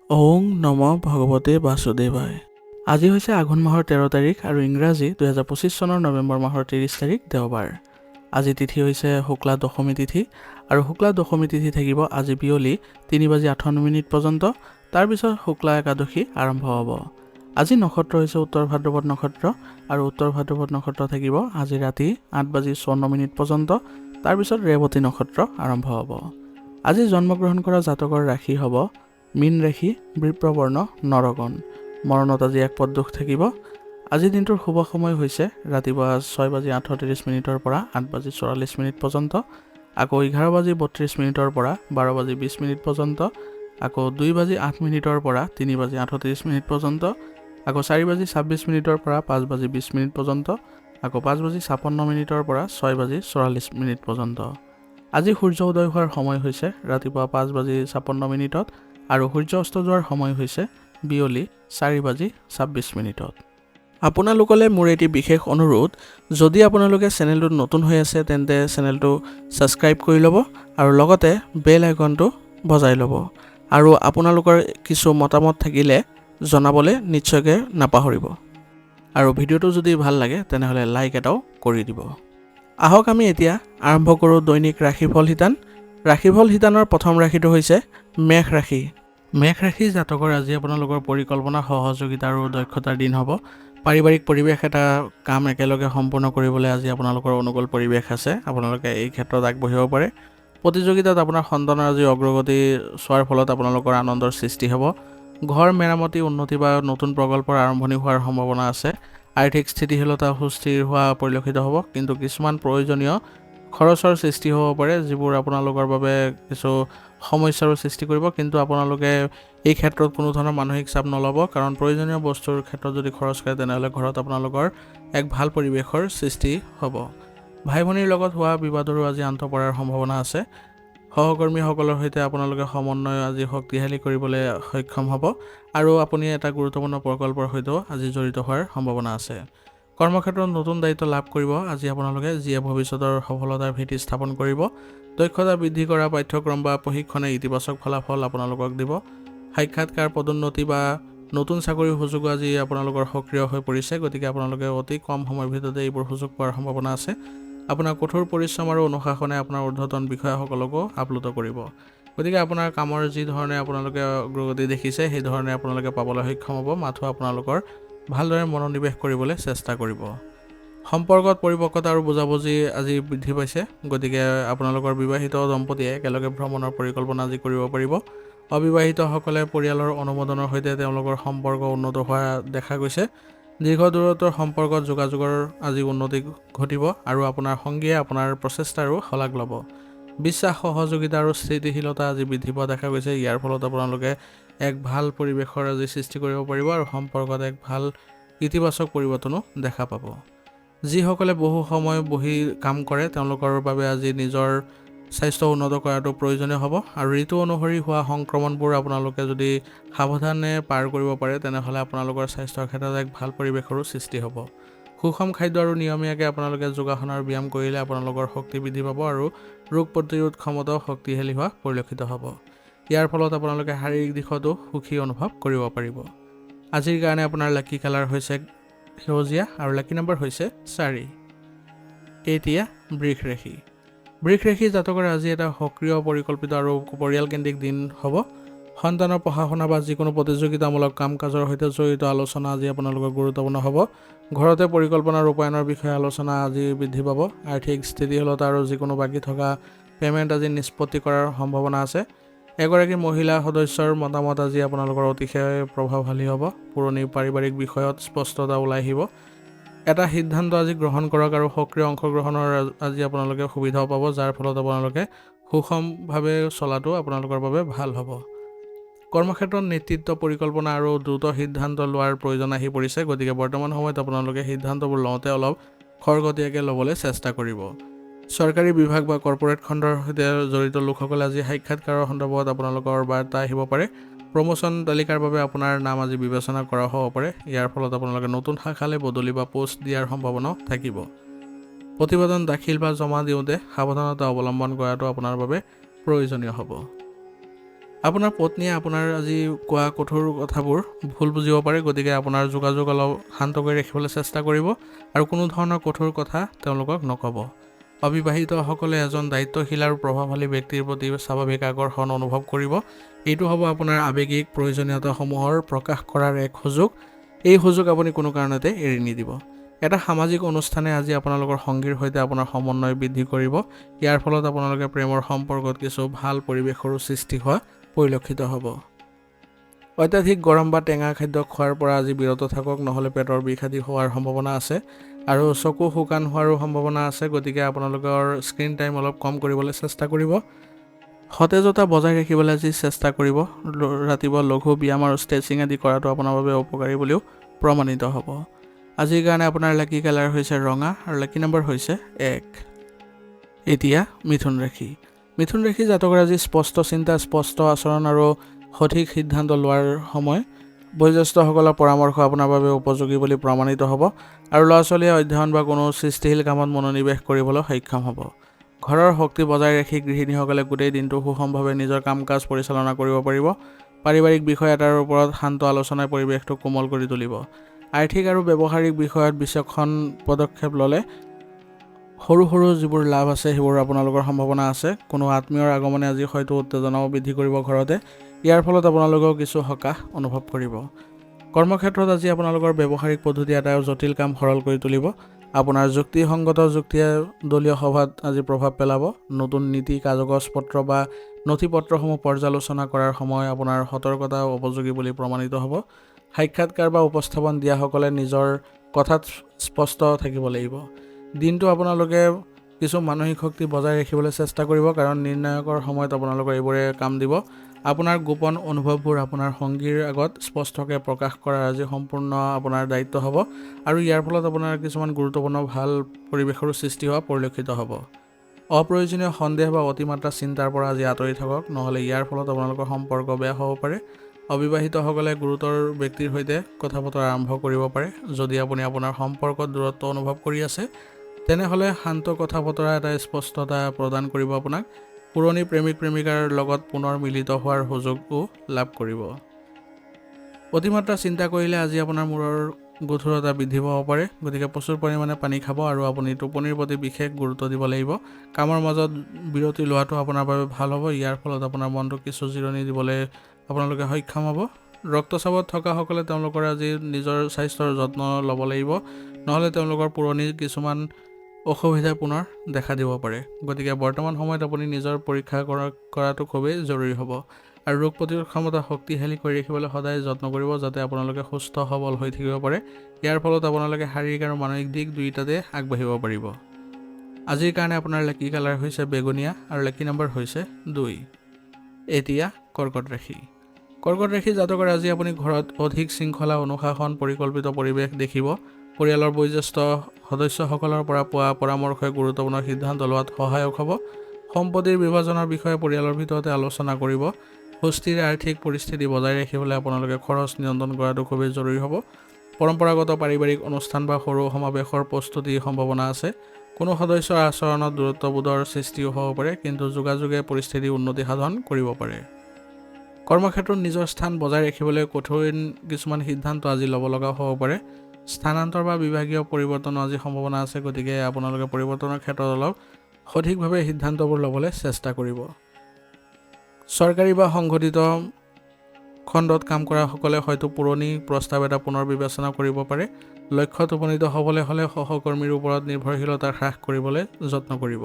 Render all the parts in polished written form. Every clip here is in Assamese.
ওং নম ভগৱতে বাসুদেৱায়। আজি হৈছে আঘোণ মাহৰ 13 তাৰিখ আৰু ইংৰাজী 2025 চনৰ নৱেম্বৰ মাহৰ 30 তাৰিখ দেওবাৰ। আজি তিথি হৈছে শুক্লা দশমী তিথি আৰু শুক্লা দশমী তিথি থাকিব আজি বিয়লি 3:58 পৰ্যন্ত। তাৰপিছত শুক্লা একাদশী আৰম্ভ হ'ব। আজি নক্ষত্ৰ হৈছে উত্তৰ ভাদ্ৰপদ নক্ষত্ৰ আৰু উত্তৰ ভাদ্ৰপদ নক্ষত্ৰ থাকিব আজি ৰাতি 8:54 পৰ্যন্ত। তাৰপিছত ৰেৱতী নক্ষত্ৰ আৰম্ভ হ'ব। আজি জন্মগ্ৰহণ কৰা জাতকৰ ৰাশি হ'ব মীন ৰাশি, বৃপ্ৰবৰ্ণ, নৰগণ। মৰণত আজি এক পদ দুখ থাকিব। আজিৰ দিনটোৰ শুভ সময় হৈছে ৰাতিপুৱা 6:38 পৰা 8:44 পৰ্যন্ত, আকৌ 11:32 পৰা 12:20 পৰ্যন্ত, আকৌ 2:08 পৰা 3:38 পৰ্যন্ত, আকৌ 4:26 পৰা 5:20 পৰ্যন্ত, আকৌ 5:56 পৰা 6:44 পৰ্যন্ত। আজি সূৰ্য উদয় হোৱাৰ সময় হৈছে ৰাতিপুৱা 5:56 আৰু সূৰ্য অস্ত যোৱাৰ সময় হৈছে বিয়লি 4:26। আপোনালোকলৈ মোৰ এটি বিশেষ অনুৰোধ, যদি আপোনালোকে চেনেলটোত নতুন হৈ আছে তেন্তে চেনেলটো ছাবস্ক্ৰাইব কৰি ল'ব আৰু লগতে বেল আইকনটো বজাই ল'ব। আৰু আপোনালোকৰ কিছু মতামত থাকিলে জনাবলৈ নিশ্চয়কৈ নাপাহৰিব। আৰু ভিডিঅ'টো যদি ভাল লাগে তেনেহ'লে লাইক এটাও কৰি দিব। আহক আমি এতিয়া আৰম্ভ কৰোঁ দৈনিক ৰাশিফল শিতান। ৰাশিফল শিতানৰ প্ৰথম ৰাশিটো হৈছে মেষ ৰাশি। মেষ ৰাশি জাতকৰ আজি আপোনালোকৰ পৰিকল্পনা, সহযোগিতা আৰু দক্ষতাৰ দিন হ'ব। পাৰিবাৰিক পৰিৱেশ এটা কাম একেলগে সম্পূৰ্ণ কৰিবলৈ আজি আপোনালোকৰ অনুকূল পৰিৱেশ আছে। আপোনালোকে এই ক্ষেত্ৰত আগবাঢ়িব পাৰে। প্ৰতিযোগিতাত আপোনাৰ সন্তানৰ আজি অগ্ৰগতি চোৱাৰ ফলত আপোনালোকৰ আনন্দৰ সৃষ্টি হ'ব। ঘৰ মেৰামতি, উন্নতি বা নতুন প্ৰকল্পৰ আৰম্ভণি হোৱাৰ সম্ভাৱনা আছে। আৰ্থিক স্থিতিশীলতা সুস্থিৰ হোৱা পৰিলক্ষিত হ'ব, কিন্তু কিছুমান প্ৰয়োজনীয় খৰচৰ সৃষ্টি হ'ব পাৰে যিবোৰ আপোনালোকৰ বাবে কিছু সমস্যাৰো সৃষ্টি কৰিব। কিন্তু আপোনালোকে এই ক্ষেত্ৰত কোনো ধৰণৰ মানসিক চাপ নল'ব, কাৰণ প্ৰয়োজনীয় বস্তুৰ ক্ষেত্ৰত যদি খৰচ কৰে তেনেহ'লে ঘৰত আপোনালোকৰ এক ভাল পৰিৱেশৰ সৃষ্টি হ'ব। ভাই ভনীৰ লগত হোৱা বিবাদৰো আজি আন্ত পৰাৰ সম্ভাৱনা আছে। সহকৰ্মীসকলৰ সৈতে আপোনালোকে সমন্বয় আজি শক্তিশালী কৰিবলৈ সক্ষম হ'ব আৰু আপুনি এটা গুৰুত্বপূৰ্ণ প্ৰকল্পৰ সৈতেও আজি জড়িত হোৱাৰ সম্ভাৱনা আছে। কৰ্মক্ষেত্ৰত নতুন দায়িত্ব লাভ কৰিব আজি আপোনালোকে, যিয়ে ভৱিষ্যতৰ সফলতাৰ ভেটি স্থাপন কৰিব। দক্ষতা বৃদ্ধি কৰা পাঠ্যক্ৰম বা প্ৰশিক্ষণে ইতিবাচক ফলাফল আপোনালোকক দিব। সাক্ষাৎকাৰ, পদোন্নতি বা নতুন চাকৰিৰ সুযোগো আজি আপোনালোকৰ সক্ৰিয় হৈ পৰিছে, গতিকে আপোনালোকে অতি কম সময়ৰ ভিতৰতে এইবোৰ সুযোগ পোৱাৰ সম্ভাৱনা আছে। আপোনাৰ কঠোৰ পৰিশ্ৰম আৰু অনুশাসনে আপোনাৰ ঊৰ্ধ্বতন বিষয়াসকলকো আপ্লুত কৰিব। গতিকে আপোনাৰ কামৰ যি ধৰণে আপোনালোকে অগ্ৰগতি দেখিছে সেই ধৰণে আপোনালোকে পাবলৈ সক্ষম হ'ব। মাথো আপোনালোকৰ ভালদৰে মনোনিৱেশ কৰিবলৈ চেষ্টা কৰিব। সম্পৰ্কত পৰিপক্কতা আৰু বুজাবুজি আজি বৃদ্ধি পাইছে, গতিকে আপোনালোকৰ বিবাহিত দম্পতীয়ে একেলগে ভ্ৰমণৰ পৰিকল্পনা আজি কৰিব পাৰিব। অবিবাহিতসকলে পৰিয়ালৰ অনুমোদনৰ সৈতে তেওঁলোকৰ সম্পৰ্ক উন্নত হোৱা দেখা গৈছে। দীৰ্ঘ দূৰত্বৰ সম্পৰ্কত যোগাযোগৰ আজি উন্নতি ঘটিব আৰু আপোনাৰ সংগীয়ে আপোনাৰ প্ৰচেষ্টাৰো শলাগ ল'ব। বিশ্বাস, সহযোগিতা আৰু স্থিতিশীলতা আজি বৃদ্ধি পোৱা দেখা গৈছে। ইয়াৰ ফলত আপোনালোকে এক ভাল পৰিৱেশৰ আজি সৃষ্টি কৰিব পাৰিব আৰু সম্পৰ্কত এক ভাল ইতিবাচক পৰিৱৰ্তনো দেখা পাব। যিসকলে বহু সময় বহি কাম কৰে তেওঁলোকৰ বাবে আজি নিজৰ স্বাস্থ্য উন্নত কৰাটো প্ৰয়োজনীয় হ'ব আৰু ঋতু অনুসৰি হোৱা সংক্ৰমণবোৰ আপোনালোকে যদি সাৱধানে পাৰ কৰিব পাৰে তেনেহ'লে আপোনালোকৰ স্বাস্থ্যৰ ক্ষেত্ৰত এক ভাল পৰিৱেশৰো সৃষ্টি হ'ব। সুষম খাদ্য আৰু নিয়মীয়াকৈ আপোনালোকে যোগাসন আৰু ব্যায়াম কৰিলে আপোনালোকৰ শক্তি বৃদ্ধি পাব আৰু ৰোগ প্ৰতিৰোধ ক্ষমতাও শক্তিশালী হোৱা পৰিলক্ষিত হ'ব। ইয়াৰ ফলত আপোনালোকে শাৰীৰিক দিশতো সুখী অনুভৱ কৰিব পাৰিব। আজিৰ কাৰণে আপোনাৰ লাকি কালাৰ হৈছে সেউজীয়া আৰু লাকি নম্বৰ হৈছে 4। এতিয়া বৃষ ৰাশি। বৃষ ৰাশি জাতকৰ আজি এটা সক্ৰিয়, পৰিকল্পিত আৰু পৰিয়ালকেন্দ্ৰিক দিন হ'ব। সন্তানৰ পঢ়া শুনা বা যিকোনো প্ৰতিযোগিতামূলক কাম কাজৰ সৈতে জড়িত আলোচনা আজি আপোনালোকৰ গুৰুত্বপূৰ্ণ হ'ব। ঘৰতে পৰিকল্পনা ৰূপায়ণৰ বিষয়ে আলোচনা আজি বৃদ্ধি পাব। আৰ্থিক স্থিতিশীলতা আৰু যিকোনো বাকী থকা পে'মেণ্ট আজি নিষ্পত্তি কৰাৰ সম্ভাৱনা আছে। এগৰাকী মহিলা সদস্যৰ মতামত আজি আপোনালোকৰ অতিশয় প্ৰভাৱশালী হ'ব। পুৰণি পাৰিবাৰিক বিষয়ত স্পষ্টতা ওলাই আহিব। এটা সিদ্ধান্ত আজি গ্ৰহণ কৰক আৰু সক্ৰিয় অংশগ্ৰহণৰ আজি আপোনালোকে সুবিধাও পাব, যাৰ ফলত আপোনালোকে সুষমভাৱে চলাটো আপোনালোকৰ বাবে ভাল হ'ব। কৰ্মক্ষেত্ৰত নেতৃত্ব, পৰিকল্পনা আৰু দ্ৰুত সিদ্ধান্ত লোৱাৰ প্ৰয়োজন আহি পৰিছে, গতিকে বৰ্তমান সময়ত আপোনালোকে সিদ্ধান্তবোৰ লওঁতে অলপ খৰতকীয়াকৈ ল'বলৈ চেষ্টা কৰিব। চৰকাৰী বিভাগ বা কৰ্পোৰেট খণ্ডৰ সৈতে জড়িত লোকসকলে আজি সাক্ষাৎকাৰৰ সন্দৰ্ভত আপোনালোকৰ বাৰ্তা আহিব পাৰে। প্ৰমোচন তালিকাৰ বাবে আপোনাৰ নাম আজি বিবেচনা কৰা হ'ব পাৰে। ইয়াৰ ফলত আপোনালোকে নতুন শাখালৈ বদলি বা পোষ্ট দিয়াৰ সম্ভাৱনাও থাকিব। প্ৰতিবেদন দাখিল বা জমা দিওঁতে সাৱধানতা অৱলম্বন কৰাটো আপোনাৰ বাবে প্ৰয়োজনীয় হ'ব। আপোনাৰ পত্নীয়ে আপোনাৰ আজি কোৱা কঠোৰ কথাবোৰ ভুল বুজিব পাৰে, গতিকে আপোনাৰ যোগাযোগ অলপ শান্ত কৰি ৰাখিবলৈ চেষ্টা কৰিব আৰু কোনো ধৰণৰ কঠোৰ কথা তেওঁলোকক নক'ব। অবিবাহিতসকলে এজন দায়িত্বশীল আৰু প্ৰভাৱশালী ব্যক্তিৰ প্ৰতি স্বাভাৱিক আকৰ্ষণ অনুভৱ কৰিব। এইটো হ'ব আপোনাৰ আৱেগিক প্ৰয়োজনীয়তাসমূহৰ প্ৰকাশ কৰাৰ এক সুযোগ। এই সুযোগ আপুনি কোনো কাৰণতে এৰি নিদিব। এটা সামাজিক অনুষ্ঠানে আজি আপোনালোকৰ সংগীৰ সৈতে আপোনাৰ সমন্বয় বৃদ্ধি কৰিব। ইয়াৰ ফলত আপোনালোকে প্ৰেমৰ সম্পৰ্কত কিছু ভাল পৰিৱেশৰো সৃষ্টি হোৱা পৰিলক্ষিত হ'ব। অত্যাধিক গৰম বা টেঙা খাদ্য খোৱাৰ পৰা আজি বিৰত থাকক, নহ'লে পেটৰ বিষ আদি হোৱাৰ সম্ভাৱনা আছে আৰু চকু শুকান হোৱাৰো সম্ভাৱনা আছে। গতিকে আপোনালোকৰ স্ক্ৰীন টাইম অলপ কম কৰিবলৈ চেষ্টা কৰিব। সতেজতা বজাই ৰাখিবলৈ আজি চেষ্টা কৰিব। ৰাতিপুৱা লঘু ব্যায়াম আৰু ষ্ট্ৰেচিং আদি কৰাটো আপোনাৰ বাবে উপকাৰী বুলিও প্ৰমাণিত হ'ব। আজিৰ কাৰণে আপোনাৰ লাকি কালাৰ হৈছে ৰঙা আৰু লাকি নম্বৰ হৈছে 1। এতিয়া মিথুন ৰাশি। মিথুন ৰাশি জাতকৰ আজি স্পষ্ট চিন্তা, স্পষ্ট আচৰণ আৰু সঠিক সিদ্ধান্ত লোৱাৰ সময়। বয়োজ্যেষ্ঠসকলৰ পৰামৰ্শ আপোনাৰ বাবে উপযোগী বুলি প্ৰমাণিত হ'ব আৰু ল'ৰা-ছোৱালীয়ে অধ্যয়ন বা কোনো সৃষ্টিশীল কামত মনোনিৱেশ কৰিবলৈ সক্ষম হ'ব। ঘৰৰ শক্তি বজাই ৰাখি গৃহিণীসকলে গোটেই দিনটো সুষমভাৱে নিজৰ কাম কাজ পৰিচালনা কৰিব পাৰিব। পাৰিবাৰিক বিষয় এটাৰ ওপৰত শান্ত আলোচনাই পৰিৱেশটো কোমল কৰি তুলিব। আৰ্থিক আৰু ব্যৱহাৰিক বিষয়ত বিচক্ষণ পদক্ষেপ ল'লে সৰু সৰু যিবোৰ লাভ আছে সেইবোৰ আপোনালোকৰ সম্ভাৱনা আছে। কোনো আত্মীয়ৰ আগমনে আজি হয়তো উত্তেজনাও বৃদ্ধি কৰিব ঘৰতে। ইয়াৰ ফলত আপোনালোকেও কিছু সকাহ অনুভৱ কৰিব। কৰ্মক্ষেত্ৰত আজি আপোনালোকৰ ব্যৱহাৰিক পদ্ধতি এটাও জটিল কাম সৰল কৰি তুলিব। আপোনাৰ যুক্তিসংগত যুক্তিয়ে দলীয় সভাত আজি প্ৰভাৱ পেলাব। নতুন নীতি কাগজ-পত্ৰ বা নথি-পত্ৰসমূহ পৰ্যালোচনা কৰাৰ সময় আপোনাৰ সতৰ্কতা উপযোগী বুলি প্ৰমাণিত হ'ব। সাক্ষাৎকাৰ বা উপস্থাপন দিয়াসকলে নিজৰ কথাত স্পষ্ট থাকিব লাগিব। দিনটো আপোনালোকে কিছু মানসিক শক্তি বজাই ৰাখিবলৈ চেষ্টা কৰিব, কাৰণ নিৰ্ণায়কৰ সময়ত আপোনালোকৰ এইবোৰে কাম দিব। আপোনাৰ গোপন অনুভৱবোৰ আপোনাৰ সংগীৰ আগত স্পষ্টকৈ প্ৰকাশ কৰাৰ আজি সম্পূৰ্ণ আপোনাৰ দায়িত্ব হ'ব আৰু ইয়াৰ ফলত আপোনাৰ কিছুমান গুৰুত্বপূৰ্ণ ভাল পৰিৱেশৰো সৃষ্টি হোৱা পৰিলক্ষিত হ'ব। অপ্ৰয়োজনীয় সন্দেহ বা অতিমাত্ৰা চিন্তাৰ পৰা আজি আঁতৰি থাকক, নহ'লে ইয়াৰ ফলত আপোনালোকৰ সম্পৰ্ক বেয়া হ'ব পাৰে। অবিবাহিতসকলে গুৰুতৰ ব্যক্তিৰ সৈতে কথা বতৰা আৰম্ভ কৰিব পাৰে। যদি আপুনি আপোনাৰ সম্পৰ্কত দূৰত্ব অনুভৱ কৰি আছে, তেনেহ'লে শান্ত কথা বতৰা এটাই স্পষ্টতা প্ৰদান কৰিব আপোনাক। পুৰণি প্ৰেমিক প্ৰেমিকাৰ লগত পুনৰ মিলিত হোৱাৰ সুযোগো লাভ কৰিব। অতিমাত্ৰা চিন্তা কৰিলে আজি আপোনাৰ মূৰৰ গধুৰতা বৃদ্ধি পাব পাৰে, গতিকে প্ৰচুৰ পৰিমাণে পানী খাব আৰু আপুনি টোপনিৰ প্ৰতি বিশেষ গুৰুত্ব দিব লাগিব। কামৰ মাজত বিৰতি লোৱাটো আপোনাৰ বাবে ভাল হ'ব। ইয়াৰ ফলত আপোনাৰ মনটো কিছু জিৰণি দিবলৈ আপোনালোকে সক্ষম হ'ব। ৰক্তচাপত থকাসকলে তেওঁলোকৰ আজি নিজৰ স্বাস্থ্যৰ যত্ন ল'ব লাগিব, নহ'লে তেওঁলোকৰ পুৰণি কিছুমান অসুবিধাই পুনৰ দেখা দিব পাৰে। গতিকে বৰ্তমান সময়ত আপুনি নিজৰ পৰীক্ষা কৰাটো খুবেই জৰুৰী হ'ব আৰু ৰোগ প্ৰতিৰোধ ক্ষমতা শক্তিশালী কৰি ৰাখিবলৈ সদায় যত্ন কৰিব, যাতে আপোনালোকে সুস্থ সবল হৈ থাকিব পাৰে। ইয়াৰ ফলত আপোনালোকে শাৰীৰিক আৰু মানসিক দিশ দুয়োটাতে আগবাঢ়িব পাৰিব। আজিৰ কাৰণে আপোনাৰ লাকি কালাৰ হৈছে বেগুনীয়া আৰু লাকি নম্বৰ হৈছে 2। এতিয়া কৰ্কট ৰাশি। কৰ্কট ৰাশি জাতকৰ আজি আপুনি ঘৰত অধিক শৃংখলা, অনুশাসন, পৰিকল্পিত পৰিৱেশ দেখিব। পৰিয়ালৰ বয়োজ্যেষ্ঠ সদস্যসকলৰ পৰা পোৱা পৰামৰ্শই গুৰুত্বপূৰ্ণ সিদ্ধান্ত লোৱাত সহায়ক হ'ব। সম্পত্তিৰ বিভাজনৰ বিষয়ে পৰিয়ালৰ ভিতৰতে আলোচনা কৰিব। সুস্থিৰ আৰ্থিক পৰিস্থিতি বজাই ৰাখিবলৈ আপোনালোকে খৰচ নিয়ন্ত্ৰণ কৰাটো খুবেই জৰুৰী হ'ব। পৰম্পৰাগত পাৰিবাৰিক অনুষ্ঠান বা সৰু সমাৱেশৰ প্ৰস্তুতিৰ সম্ভাৱনা আছে। কোনো সদস্যৰ আচৰণত দূৰত্ববোধৰ সৃষ্টিও হ'ব পাৰে, কিন্তু যোগাযোগে পৰিস্থিতিৰ উন্নতি সাধন কৰিব পাৰে। কৰ্মক্ষেত্ৰত নিজৰ স্থান বজাই ৰাখিবলৈ কঠিন কিছুমান সিদ্ধান্ত আজি ল'ব লগা হ'ব পাৰে। স্থানান্তৰ বা বিভাগীয় পৰিৱৰ্তনৰ আজি সম্ভাৱনা আছে, গতিকে আপোনালোকে পৰিৱৰ্তনৰ ক্ষেত্ৰত অলপ সঠিকভাৱে সিদ্ধান্তবোৰ ল'বলৈ চেষ্টা কৰিব। চৰকাৰী বা সংগঠিত খণ্ডত কাম কৰাসকলে হয়তো পুৰণি প্ৰস্তাৱ এটা পুনৰ বিবেচনা কৰিব পাৰে। লক্ষ্যত উপনীত হ'বলৈ হ'লে সহকৰ্মীৰ ওপৰত নিৰ্ভৰশীলতা হ্ৰাস কৰিবলৈ যত্ন কৰিব।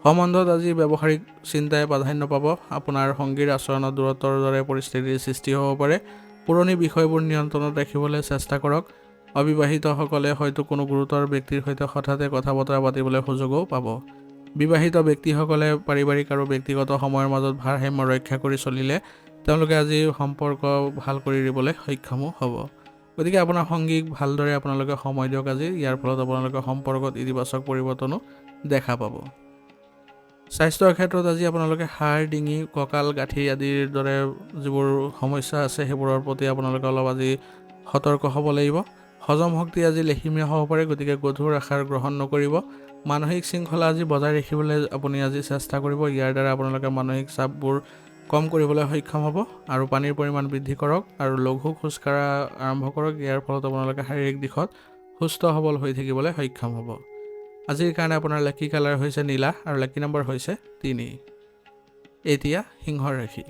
সম্বন্ধত আজি ব্যৱহাৰিক চিন্তাই প্ৰাধান্য পাব। আপোনাৰ সংগীৰ আচৰণত দূৰত্বৰ দৰে পৰিস্থিতিৰ সৃষ্টি হ'ব পাৰে। পুৰণি বিষয়বোৰ নিয়ন্ত্ৰণত ৰাখিবলৈ চেষ্টা কৰক। অবিবাহিতসকলে হয়তো কোনো গুৰুতৰ ব্যক্তিৰ সৈতে হঠাতে কথা বতৰা পাতিবলৈ সুযোগো পাব। বিবাহিত ব্যক্তিসকলে পাৰিবাৰিক আৰু ব্যক্তিগত সময়ৰ মাজত ভাৰসাম্য ৰক্ষা কৰি চলিলে তেওঁলোকে আজি সম্পৰ্ক ভাল কৰি দিবলৈ সক্ষমো হ'ব। গতিকে আপোনাৰ সংগীক ভালদৰে আপোনালোকে সময় দিয়ক আজি। ইয়াৰ ফলত আপোনালোকে সম্পৰ্কত ইতিবাচক পৰিৱৰ্তনো দেখা পাব। স্বাস্থ্যৰ ক্ষেত্ৰত আজি আপোনালোকে হাড়, ডিঙি, কঁকাল, গাঁঠি আদিৰ দৰে যিবোৰ সমস্যা আছে সেইবোৰৰ প্ৰতি আপোনালোকে অলপ আজি সতৰ্ক হ'ব লাগিব। হজম শক্তি আজি লেখিমীয়া হ'ব পাৰে, গতিকে গধুৰ আহাৰ গ্ৰহণ নকৰিব। মানসিক শৃংখলা আজি বজাই ৰাখিবলৈ আপুনি আজি চেষ্টা কৰিব। ইয়াৰ দ্বাৰা আপোনালোকে মানসিক চাপবোৰ কম কৰিবলৈ সক্ষম হ'ব আৰু পানীৰ পৰিমাণ বৃদ্ধি কৰক আৰু লঘু খোজকঢ়া আৰম্ভ কৰক। ইয়াৰ ফলত আপোনালোকে শাৰীৰিক দিশত সুস্থ সবল হৈ থাকিবলৈ সক্ষম হ'ব। আজিৰ কাৰণে আপোনাৰ লাকি কালাৰ হৈছে নীলা আৰু লাকি নম্বৰ হৈছে 3। এতিয়া সিংহ ৰাশি।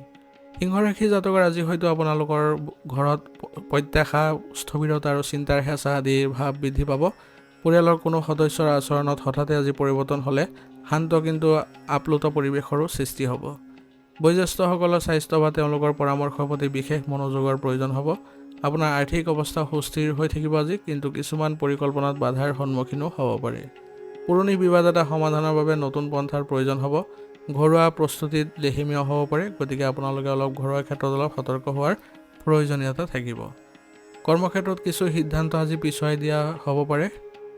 সিংহ ৰাশি জাতকৰ আজি হয়তো আপোনালোকৰ ঘৰত প্ৰত্যাশা, স্থবিৰতা আৰু চিন্তাৰ হেঁচা আদিৰ ভাৱ বৃদ্ধি পাব। পৰিয়ালৰ কোনো সদস্যৰ আচৰণত হঠাতে আজি পৰিৱৰ্তন হ'লে শান্ত কিন্তু আপ্লুত পৰিৱেশৰো সৃষ্টি হ'ব। বয়োজ্যেষ্ঠসকলৰ স্বাস্থ্য বা তেওঁলোকৰ পৰামৰ্শৰ প্ৰতি বিশেষ মনোযোগৰ প্ৰয়োজন হ'ব। আপোনাৰ আৰ্থিক অৱস্থা সুস্থিৰ হৈ থাকিব আজি, কিন্তু কিছুমান পৰিকল্পনাত বাধাৰ সন্মুখীনো হ'ব পাৰে। পুৰণি বিবাদ এটা সমাধানৰ বাবে নতুন পন্থাৰ প্ৰয়োজন হ'ব। ঘৰুৱা প্ৰস্তুতিত লেহেমীয়া হ'ব পাৰে, গতিকে আপোনালোকে ঘৰুৱা ক্ষেত্ৰত অলপ সতৰ্ক হোৱাৰ প্ৰয়োজনীয়তা থাকিব। কৰ্মক্ষেত্ৰত কিছু সিদ্ধান্ত আজি পিছুৱাই দিয়া হ'ব পাৰে।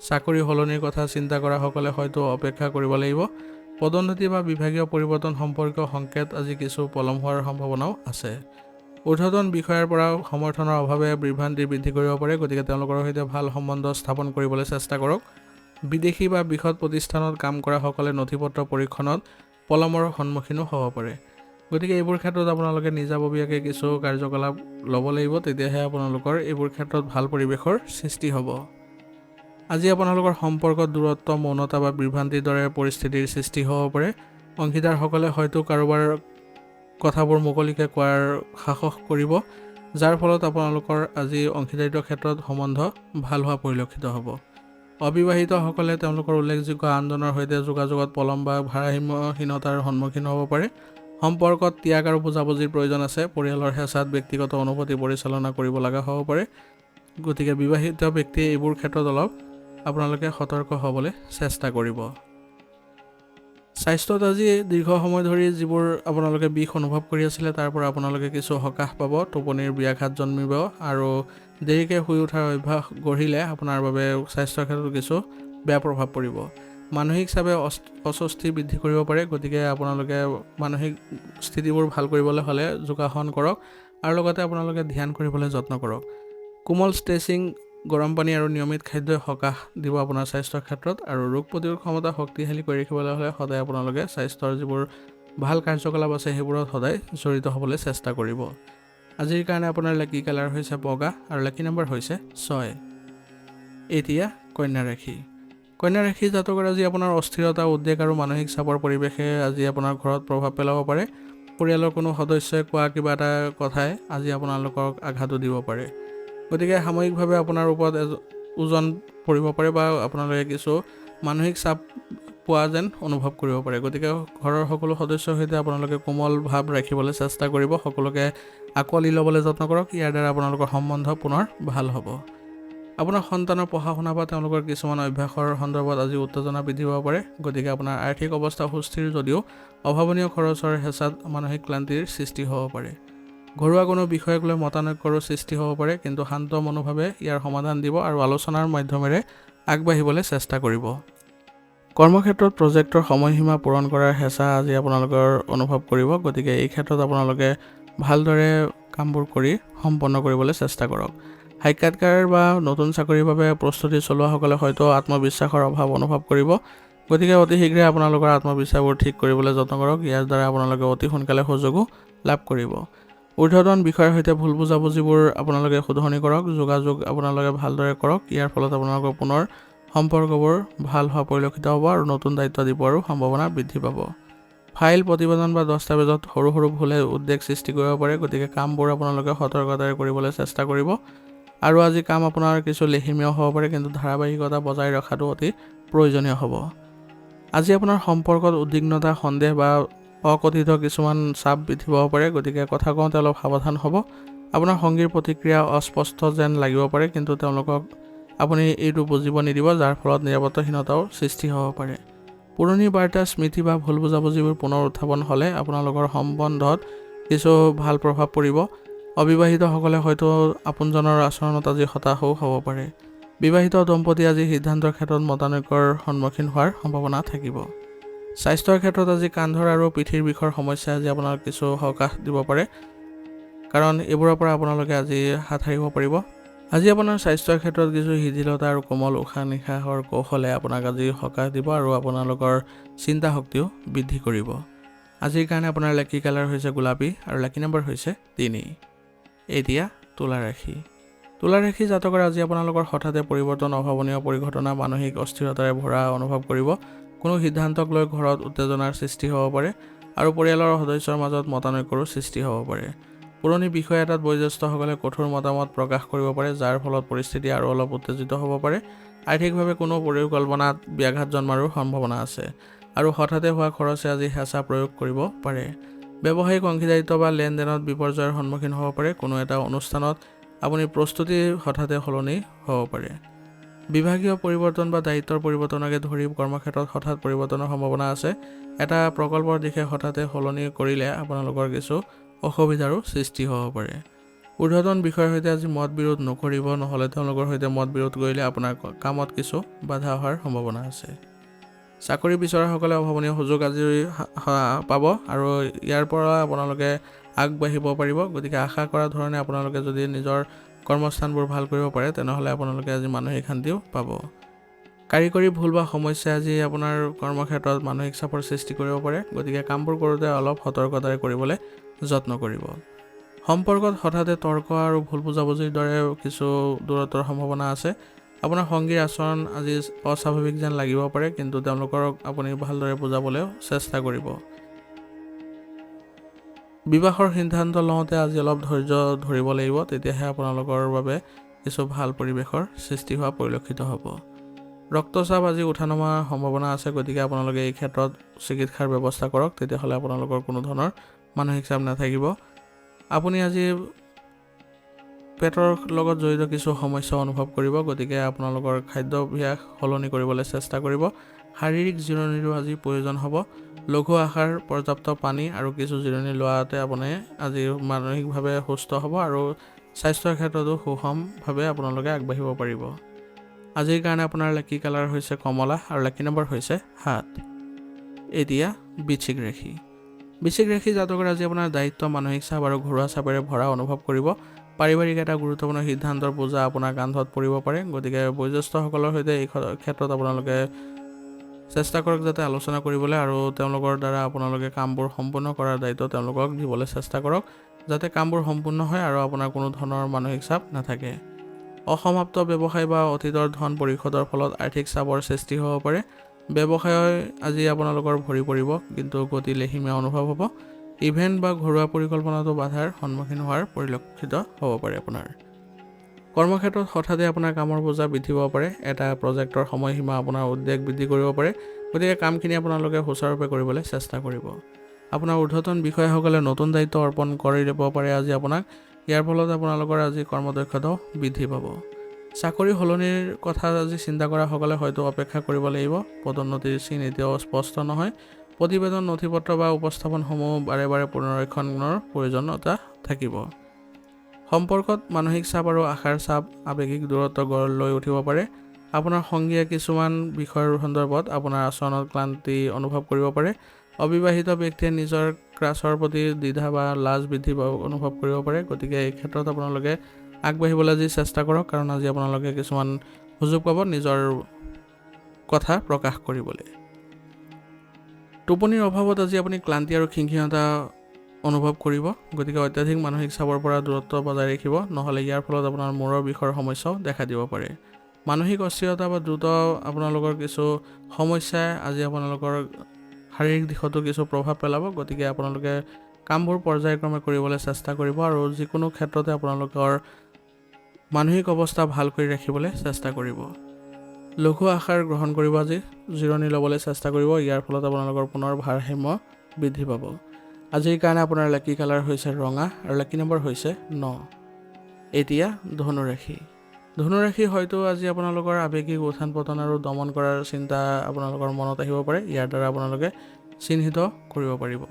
চাকৰি সলনিৰ কথা চিন্তা কৰাসকলে হয়তো অপেক্ষা কৰিব লাগিব। পদোন্নতি বা বিভাগীয় পৰিৱৰ্তন সম্পৰ্কীয় সংকেত আজি কিছু পলম হোৱাৰ সম্ভাৱনাও আছে। ঊৰ্ধ্বতন বিষয়াৰ পৰা সমৰ্থনৰ অভাৱে বিভ্ৰান্তি বৃদ্ধি কৰিব পাৰে, গতিকে তেওঁলোকৰ সৈতে ভাল সম্বন্ধ স্থাপন কৰিবলৈ চেষ্টা কৰক। বিদেশী বা বৃহৎ প্ৰতিষ্ঠানত কাম কৰাসকলে নথিপত্ৰ পৰীক্ষণত পলমৰ সন্মুখীনো হ'ব পাৰে, গতিকে এইবোৰ ক্ষেত্ৰত আপোনালোকে নিজাববীয়াকৈ কিছু কাৰ্যকলাপ ল'ব লাগিব, তেতিয়াহে আপোনালোকৰ এইবোৰ ক্ষেত্ৰত ভাল পৰিৱেশৰ সৃষ্টি হ'ব। আজি আপোনালোকৰ সম্পৰ্কত দূৰত্ব, মৌনতা বা বিভ্ৰান্তিৰ দৰে পৰিস্থিতিৰ সৃষ্টি হ'ব পাৰে। অংশীদাৰসকলে হয়তো কাৰোবাৰ কথাবোৰ মুকলিকৈ কোৱাৰ সাহস কৰিব, যাৰ ফলত আপোনালোকৰ আজি অংশীদাৰিত্বৰ ক্ষেত্ৰত সম্বন্ধ ভাল হোৱা পৰিলক্ষিত হ'ব। অবিবাহিতসকলে তেওঁলোকৰ উল্লেখযোগ্য আনজনৰ সৈতে যোগাযোগত পলম বা ভাৰসাম্যহীনতাৰ সন্মুখীন হ'ব পাৰে। সম্পৰ্কত ত্যাগ আৰু বুজাবুজিৰ প্ৰয়োজন আছে। পৰিয়ালৰ হেঁচাত ব্যক্তিগত অনুভূতি পৰিচালনা কৰিব লগা হ'ব পাৰে, গতিকে বিবাহিত ব্যক্তিয়ে এইবোৰ ক্ষেত্ৰত অলপ আপোনালোকে সতৰ্ক হ'বলৈ চেষ্টা কৰিব। স্বাস্থ্যত আজি দীৰ্ঘ সময় ধৰি যিবোৰ আপোনালোকে বিষ অনুভৱ কৰি আছিলে, তাৰ পৰা আপোনালোকে কিছু সকাহ পাব। টোপনিৰ ব্যাঘাত জন্মিব আৰু দেৰিকৈ শুই উঠাৰ অভ্যাস গঢ়িলে আপোনাৰ বাবে স্বাস্থ্যৰ ক্ষেত্ৰত কিছু বেয়া প্ৰভাৱ পৰিব। মানসিক চাপে অস্বস্তি বৃদ্ধি কৰিব পাৰে, গতিকে আপোনালোকে মানসিক স্থিতিবোৰ ভাল কৰিবলৈ হ'লে যোগাসন কৰক আৰু লগতে আপোনালোকে ধ্যান কৰিবলৈ যত্ন কৰক। কোমল ষ্ট্ৰেচিং, গৰম পানী আৰু নিয়মিত খাদ্যই সকাহ দিব আপোনাৰ স্বাস্থ্যৰ ক্ষেত্ৰত। আৰু ৰোগ প্ৰতিৰোধ ক্ষমতা শক্তিশালী কৰি ৰাখিবলৈ হ'লে সদায় আপোনালোকে স্বাস্থ্যৰ যিবোৰ ভাল কাৰ্যকলাপ আছে সেইবোৰত সদায় জড়িত হ'বলৈ চেষ্টা কৰিব। আজিৰ কাৰণে আপোনাৰ লাকি কালাৰ হৈছে বগা আৰু লাকি নম্বৰ হৈছে 6। এতিয়া কন্যা ৰাশি। কন্যা ৰাশি জাতকৰ আজি আপোনাৰ অস্থিৰতা, উদ্বেগ আৰু মানসিক চাপৰ পৰিৱেশে আজি আপোনাৰ ঘৰত প্ৰভাৱ পেলাব পাৰে। পৰিয়ালৰ কোনো সদস্যই কোৱা কিবা এটা কথাই আজি আপোনালোকক আঘাতো দিব পাৰে, গতিকে সাময়িকভাৱে আপোনাৰ ওপৰত ওজন পৰিব পাৰে বা আপোনালোকে কিছু মানসিক চাপ পোৱা যেন অনুভৱ কৰিব পাৰে। গতিকে ঘৰৰ সকলো সদস্যৰ সৈতে আপোনালোকে কোমল ভাৱ ৰাখিবলৈ চেষ্টা কৰিব, সকলোকে আঁকোৱালি ল'বলৈ যত্ন কৰক। ইয়াৰ দ্বাৰা আপোনালোকৰ সম্বন্ধ পুনৰ ভাল হ'ব। আপোনাৰ সন্তানৰ পঢ়া শুনা বা তেওঁলোকৰ কিছুমান অভ্যাসৰ সন্দৰ্ভত আজি উত্তেজনা বৃদ্ধি পাব পাৰে, গতিকে আপোনাৰ আৰ্থিক অৱস্থা সুস্থিৰ যদিও অভাৱনীয় খৰচৰ হেঁচাত মানসিক ক্লান্তিৰ সৃষ্টি হ'ব পাৰে। ঘৰুৱা কোনো বিষয়ক লৈ মতানৈক্যৰো সৃষ্টি হ'ব পাৰে, কিন্তু শান্ত মনোভাৱে ইয়াৰ সমাধান দিব আৰু আলোচনাৰ মাধ্যমেৰে আগবাঢ়িবলৈ চেষ্টা কৰিব। কৰ্মক্ষেত্ৰত প্ৰজেক্টৰ সময়সীমা পূৰণ কৰাৰ হেঁচা আজি আপোনালোকৰ অনুভৱ কৰিব, গতিকে এই ক্ষেত্ৰত আপোনালোকে ভালদৰে কামবোৰ কৰি সম্পন্ন কৰিবলৈ চেষ্টা কৰক। সাক্ষাৎকাৰ বা নতুন চাকৰিৰ বাবে প্ৰস্তুতি চলোৱাসকলে হয়তো আত্মবিশ্বাসৰ অভাৱ অনুভৱ কৰিব, গতিকে অতি শীঘ্ৰে আপোনালোকৰ আত্মবিশ্বাসবোৰ ঠিক কৰিবলৈ যত্ন কৰক। ইয়াৰ দ্বাৰা আপোনালোকে অতি সোনকালে সুযোগো লাভ কৰিব। ঊৰ্ধ্বতন বিষয়াৰ সৈতে ভুল বুজাবুজিবোৰ আপোনালোকে শুধৰণি কৰক, যোগাযোগ আপোনালোকে ভালদৰে কৰক। ইয়াৰ ফলত আপোনালোকৰ পুনৰ সম্পৰ্কবোৰ ভাল হোৱা পৰিলক্ষিত হ'ব আৰু নতুন দায়িত্ব দি পোৱাৰো সম্ভাৱনা বৃদ্ধি পাব। ফাইল, প্ৰতিবেদন বা দস্তাবেজত সৰু সৰু ভুলে উদ্বেগ সৃষ্টি কৰিব পাৰে, গতিকে কামবোৰ আপোনালোকে সতৰ্কতাৰে কৰিবলৈ চেষ্টা কৰিব। আৰু আজি কাম আপোনাৰ কিছু লেহেমীয়া হ'ব পাৰে, কিন্তু ধাৰাবাহিকতা বজাই ৰখাটো অতি প্ৰয়োজনীয় হ'ব। আজি আপোনাৰ সম্পৰ্কত উদ্বিগ্নতা, সন্দেহ বা অকথিত কিছুমান চাপ বৃদ্ধি পাব পাৰে, গতিকে কথা কওঁতে অলপ সাৱধান হ'ব। আপোনাৰ সংগীৰ প্ৰতিক্ৰিয়া অস্পষ্ট যেন লাগিব পাৰে, কিন্তু তেওঁলোকক আপুনি এইটো বুজিব নিদিব, যাৰ ফলত নিৰাপত্তাহীনতাও সৃষ্টি হ'ব পাৰে। পুৰণি বাৰ্তা, স্মৃতি বা ভুল বুজাবুজিবোৰ পুনৰ উত্থাপন হ'লে আপোনালোকৰ সম্বন্ধত কিছু ভাল প্ৰভাৱ পৰিব। অবিবাহিতসকলে হয়তো আপোনজনৰ আচৰণত আজি হতাশও হ'ব পাৰে। বিবাহিত দম্পতি আজি সিদ্ধান্তৰ ক্ষেত্ৰত মতানৈক্যৰ সন্মুখীন হোৱাৰ সম্ভাৱনা থাকিব। স্বাস্থ্যৰ ক্ষেত্ৰত আজি কান্ধৰ আৰু পিঠিৰ বিষৰ সমস্যাই আজি আপোনাক কিছু সকাহ দিব পাৰে, কাৰণ এইবোৰৰ পৰা আপোনালোকে আজি হাত সাৰিব পাৰিব। আজি আপোনাৰ স্বাস্থ্যৰ ক্ষেত্ৰত কিছু শিথিলতা আৰু কোমল উশাহ নিশাহৰ কৌশলে আপোনাক আজি সকাহ দিব আৰু আপোনালোকৰ চিন্তা শক্তিও বৃদ্ধি কৰিব। আজিৰ কাৰণে আপোনাৰ লাকি কালাৰ হৈছে গোলাপী আৰু লাকি নম্বৰ হৈছে 3। এতিয়া তুলা ৰাশি। তুলা ৰাশি জাতকৰ আজি আপোনালোকৰ হঠাতে পৰিৱৰ্তন, অভাৱনীয় পৰিঘটনা, মানসিক অস্থিৰতাৰে ভৰা অনুভৱ কৰিব। কোনো সিদ্ধান্তক লৈ ঘৰত উত্তেজনাৰ সৃষ্টি হ'ব পাৰে আৰু পৰিয়ালৰ সদস্যৰ মাজত মতানৈক্যৰো সৃষ্টি হ'ব পাৰে। পুৰণি বিষয় এটাত বয়োজ্যেষ্ঠসকলে কঠোৰ মতামত প্ৰকাশ কৰিব পাৰে, যাৰ ফলত পৰিস্থিতি আৰু অলপ উত্তেজিত হ'ব পাৰে। আৰ্থিকভাৱে কোনো পৰিকল্পনাত ব্যাঘাত জন্মাৰো সম্ভাৱনা আছে আৰু হঠাতে হোৱা খৰচে আজি হেঁচা প্ৰয়োগ কৰিব পাৰে। ব্যৱসায়িক অংশীদাৰিত্ব বা লেনদেনত বিপৰ্যয়ৰ সন্মুখীন হ'ব পাৰে। কোনো এটা অনুষ্ঠানত আপুনি প্ৰস্তুতি হঠাতে সলনি হ'ব পাৰে। বিভাগীয় পৰিৱৰ্তন বা দায়িত্বৰ পৰিৱৰ্তনকে ধৰি কৰ্মক্ষেত্ৰত হঠাৎ পৰিৱৰ্তনৰ সম্ভাৱনা আছে। এটা প্ৰকল্পৰ দিশে হঠাতে সলনি কৰিলে আপোনালোকৰ কিছু অসুবিধাৰো সৃষ্টি হ'ব পাৰে। ঊৰ্ধ্বতন বিষয়ৰ সৈতে আজি মত বিৰোধ নকৰিব, নহ'লে তেওঁলোকৰ সৈতে মত বিৰোধ কৰিলে আপোনাৰ কামত কিছু বাধা অহাৰ সম্ভাৱনা আছে। চাকৰি বিচৰাসকলে অভাৱনীয় সুযোগ আজি পাব আৰু ইয়াৰ পৰা আপোনালোকে আগবাঢ়িব পাৰিব। গতিকে আশা কৰা ধৰণে আপোনালোকে যদি নিজৰ কৰ্মস্থানবোৰ ভাল কৰিব পাৰে, তেনেহ'লে আপোনালোকে আজি মানসিক শান্তিও পাব। কাৰিকৰী ভুল বা সমস্যাই আজি আপোনাৰ কৰ্মক্ষেত্ৰত মানসিক চাপৰ সৃষ্টি কৰিব পাৰে। গতিকে কামবোৰ কৰোঁতে অলপ সতৰ্কতাৰে কৰিবলৈ যত্ন কৰিব। সম্পৰ্কত হঠাতে তৰ্ক আৰু ভুল বুজাবুজিৰ দৰে কিছু দূৰত্বৰ সম্ভাৱনা আছে। আপোনাৰ সংগীৰ আচৰণ আজি অস্বাভাৱিক যেন লাগিব পাৰে, কিন্তু তেওঁলোকক আপুনি ভালদৰে বুজাবলৈও চেষ্টা কৰিব। বিবাহৰ সিদ্ধান্ত লওঁতে আজি অলপ ধৈৰ্য ধৰিব লাগিব, তেতিয়াহে আপোনালোকৰ বাবে কিছু ভাল পৰিৱেশৰ সৃষ্টি হোৱা পৰিলক্ষিত হ'ব। ৰক্তচাপ আজি উঠা নমাৰ সম্ভাৱনা আছে। গতিকে আপোনালোকে এই ক্ষেত্ৰত চিকিৎসাৰ ব্যৱস্থা কৰক, তেতিয়াহ'লে আপোনালোকৰ কোনো ধৰণৰ মানসিক চাপ নাথাকিব। আপুনি আজি পেটৰ লগত জড়িত কিছু সমস্যা অনুভৱ কৰিব। গতিকে আপোনালোকৰ খাদ্যাভ্যাস সলনি কৰিবলৈ চেষ্টা কৰিব। শাৰীৰিক জিৰণিৰো আজি প্ৰয়োজন হ'ব। লঘু আহাৰ, পৰ্যাপ্ত পানী আৰু কিছু জিৰণি লোৱাতে আপুনি আজি মানসিকভাৱে সুস্থ হ'ব আৰু স্বাস্থ্যৰ ক্ষেত্ৰতো সুষমভাৱে আপোনালোকে আগবাঢ়িব পাৰিব। আজিৰ কাৰণে আপোনাৰ লাকি কালাৰ হৈছে কমলা আৰু লাকি নম্বৰ হৈছে 7। এতিয়া বৃশ্চিক ৰাশি। বৃশ্চিক ৰাশি জাতকৰ আজি আপোনাৰ দায়িত্ব, মানসিক চাপ আৰু ঘৰুৱা চাপেৰে ভৰা অনুভৱ কৰিব। পাৰিবাৰিক এটা গুৰুত্বপূৰ্ণ সিদ্ধান্তৰ বোজা আপোনাৰ কান্ধত পৰিব পাৰে। গতিকে বয়োজ্যেষ্ঠসকলৰ সৈতে এই ক্ষেত্ৰত আপোনালোকে চেষ্টা কৰক যাতে আলোচনা কৰিবলৈ আৰু তেওঁলোকৰ দ্বাৰা আপোনালোকে কামবোৰ সম্পূৰ্ণ কৰাৰ দায়িত্ব তেওঁলোকক দিবলৈ চেষ্টা কৰক, যাতে কামবোৰ সম্পূৰ্ণ হয় আৰু আপোনাৰ কোনো ধৰণৰ মানসিক চাপ নাথাকে। অসমাপ্ত ব্যৱসায় বা অতীতৰ ধন পৰিশোধৰ ফলত আৰ্থিক চাপৰ সৃষ্টি হ'ব পাৰে। ব্যৱসায় আজি আপোনালোকৰ ভৰি পৰিব, কিন্তু গতি লেহিমীয়া অনুভৱ হ'ব। ইভেণ্ট বা ঘৰুৱা পৰিকল্পনাতো বাধাৰ সন্মুখীন হোৱাৰ পৰিলক্ষিত হ'ব পাৰে আপোনাৰ। কৰ্মক্ষেত্ৰত হঠাতে আপোনাৰ কামৰ বোজা বৃদ্ধি পাব পাৰে। এটা প্ৰজেক্টৰ সময়সীমা আপোনাৰ উদ্বেগ বৃদ্ধি কৰিব পাৰে। গতিকে কামখিনি আপোনালোকে সুচাৰুৰূপে কৰিবলৈ চেষ্টা কৰিব। আপোনাৰ ঊৰ্ধ্বতন বিষয়াসকলে নতুন দায়িত্ব অৰ্পণ কৰি দিব পাৰে আজি আপোনাক। ইয়াৰ ফলত আপোনালোকৰ আজি কৰ্মদক্ষতাও বৃদ্ধি পাব। চাকৰি সলনিৰ কথা আজি চিন্তা কৰাসকলে হয়তো অপেক্ষা কৰিব লাগিব। পদোন্নতিৰ চিন এতিয়াও স্পষ্ট নহয়। প্ৰতিবেদন, নথিপত্ৰ বা উপস্থাপনসমূহ বাৰে বাৰে পুনৰীক্ষণৰ প্ৰয়োজনীয়তা থাকিব। সম্পৰ্কত মানসিক চাপ আৰু আশাৰ চাপ আৱেগিক দূৰত্ব গঢ় লৈ উঠিব পাৰে। আপোনাৰ সংগীয়ে কিছুমান বিষয়ৰ সন্দৰ্ভত আপোনাৰ আচৰণত ক্লান্তি অনুভৱ কৰিব পাৰে। অবিবাহিত ব্যক্তিয়ে নিজৰ ক্ৰাছৰ প্ৰতি দ্বিধা বা লাজ বৃদ্ধি অনুভৱ কৰিব পাৰে। গতিকে এই ক্ষেত্ৰত আপোনালোকে আগবাঢ়িবলৈ আজি চেষ্টা কৰক, কাৰণ আজি আপোনালোকে কিছুমান সুযোগ পাব নিজৰ কথা প্ৰকাশ কৰিবলৈ। টোপনিৰ অভাৱত আজি আপুনি ক্লান্তি আৰু খিংখিঙতা অনুভৱ কৰিব। গতিকে অত্যাধিক মানসিক চাপৰ পৰা দূৰত্ব বজাই ৰাখিব, নহ'লে ইয়াৰ ফলত আপোনাৰ মূৰৰ বিষৰ সমস্যাও দেখা দিব পাৰে। মানসিক অস্থিৰতা বা দ্ৰুত আপোনালোকৰ কিছু সমস্যাই আজি আপোনালোকৰ শাৰীৰিক দিশতো কিছু প্ৰভাৱ পেলাব। গতিকে আপোনালোকে কামবোৰ পৰ্যায়ক্ৰমে কৰিবলৈ চেষ্টা কৰিব আৰু যিকোনো ক্ষেত্ৰতে আপোনালোকৰ মানসিক অৱস্থা ভাল কৰি ৰাখিবলৈ চেষ্টা কৰিব। লঘু আহাৰ গ্ৰহণ কৰিব, আজি জিৰণি ল'বলৈ চেষ্টা কৰিব। ইয়াৰ ফলত আপোনালোকৰ পুনৰ ভাৰসাম্য বৃদ্ধি পাব। আজিৰ কাৰণে আপোনাৰ লাকি কালাৰ হৈছে ৰঙা আৰু লাকি নম্বৰ হৈছে 9। এতিয়া ধনু ৰাশি। ধনু ৰাশি হয়তো আজি আপোনালোকৰ আৱেগিক উত্থান পতন আৰু দমন কৰাৰ চিন্তা আপোনালোকৰ মনত আহিব পাৰে। ইয়াৰ দ্বাৰা আপোনালোকে চিহ্নিত কৰিব পাৰিব।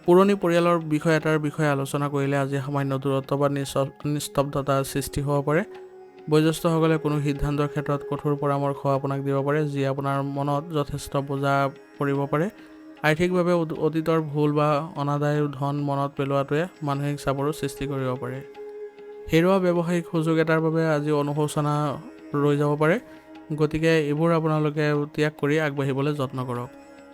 পুৰণি পৰিয়ালৰ বিষয় এটাৰ বিষয়ে আলোচনা কৰিলে আজি সামান্য দূৰত্ব বা নিস্তব্ধতাৰ সৃষ্টি হ'ব পাৰে। বয়োজ্যেষ্ঠসকলে কোনো সিদ্ধান্তৰ ক্ষেত্ৰত কঠোৰ পৰামৰ্শ আপোনাক দিব পাৰে, যি আপোনাৰ মনত যথেষ্ট বোজা পৰিব পাৰে। আৰ্থিকভাৱে অতীতৰ ভুল বা অনাদায় ধন মনত পেলোৱাটোৱে মানসিক চাপৰো সৃষ্টি কৰিব পাৰে। হেৰুৱা ব্যৱসায়িক সুযোগ এটাৰ বাবে আজি অনুশোচনা ৰৈ যাব পাৰে। গতিকে এইবোৰ আপোনালোকে ত্যাগ কৰি আগবাঢ়িবলৈ যত্ন কৰক।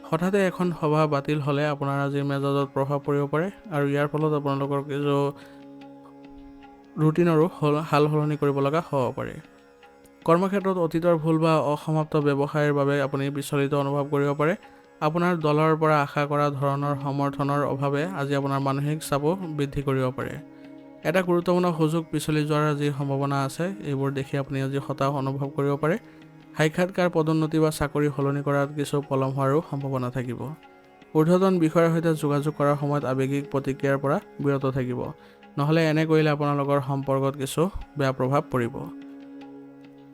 হঠাতে এখন সভা বাতিল হ'লে আপোনাৰ আজিৰ মেজাজত প্ৰভাৱ পৰিব পাৰে আৰু ইয়াৰ ফলত আপোনালোকৰ কিছু ৰুটিনৰো সাল সলনি কৰিব লগা হ'ব পাৰে। কৰ্মক্ষেত্ৰত অতীতৰ ভুল বা অসমাপ্ত ব্যৱসায়ৰ বাবে আপুনি বিচলিত অনুভৱ কৰিব পাৰে। আপোনাৰ দলৰ পৰা আশা কৰা ধৰণৰ সমৰ্থনৰ অভাৱে আজি আপোনাৰ মানসিক চাপো বৃদ্ধি কৰিব পাৰে। এটা গুৰুত্বপূৰ্ণ সুযোগ পিছলি যোৱাৰ যি সম্ভাৱনা আছে, এইবোৰ দেখি আপুনি আজি হতাশ অনুভৱ কৰিব পাৰে। সাক্ষাৎকাৰ, পদোন্নতি বা চাকৰি সলনি কৰাত কিছু পলম হোৱাৰো সম্ভাৱনা থাকিব। ঊৰ্ধ্বতন বিষয়াৰ সৈতে যোগাযোগ কৰাৰ সময়ত আৱেগিক প্ৰতিক্ৰিয়াৰ পৰা বিৰত থাকিব, নহ'লে এনে কৰিলে আপোনালোকৰ সম্পৰ্কত কিছু বেয়া প্ৰভাৱ পৰিব।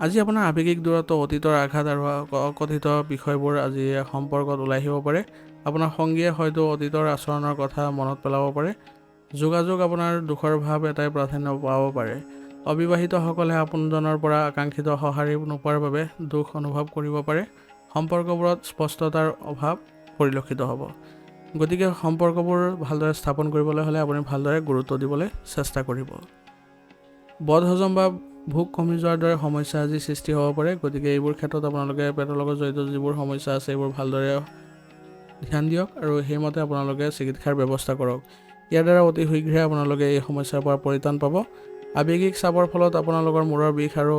আজি আপোনাৰ আৱেগিক দূৰত্ব, অতীতৰ আঘাত আৰু অকথিত বিষয়বোৰ আজি সম্পৰ্কত ওলাই আহিব পাৰে। আপোনাৰ সংগীয়ে হয়তো অতীতৰ আচৰণৰ কথা মনত পেলাব পাৰে। যোগাযোগ আপোনাৰ দুখৰ ভাৱ এটাই প্ৰাধান্য পাব পাৰে। অবিবাহিতসকলে আপোনজনৰ পৰা আকাংক্ষিত সঁহাৰি নোপোৱাৰ বাবে দুখ অনুভৱ কৰিব পাৰে। সম্পৰ্কবোৰত স্পষ্টতাৰ অভাৱ পৰিলক্ষিত হ'ব। গতিকে সম্পৰ্কবোৰ ভালদৰে স্থাপন কৰিবলৈ হ'লে আপুনি ভালদৰে গুৰুত্ব দিবলৈ চেষ্টা কৰিব। বদহজম বা ভোক কমি যোৱাৰ দৰে সমস্যা আজি সৃষ্টি হ'ব পাৰে। গতিকে এইবোৰ ক্ষেত্ৰত আপোনালোকে পেটৰ লগত জড়িত যিবোৰ সমস্যা আছে এইবোৰ ভালদৰে ধ্যান দিয়ক আৰু সেইমতে আপোনালোকে চিকিৎসাৰ ব্যৱস্থা কৰক। ইয়াৰ দ্বাৰা অতি শীঘ্ৰে আপোনালোকে এই সমস্যাৰ পৰা পৰিত্ৰাণ পাব। আৱেগিক চাপৰ ফলত আপোনালোকৰ মূৰৰ বিষ আৰু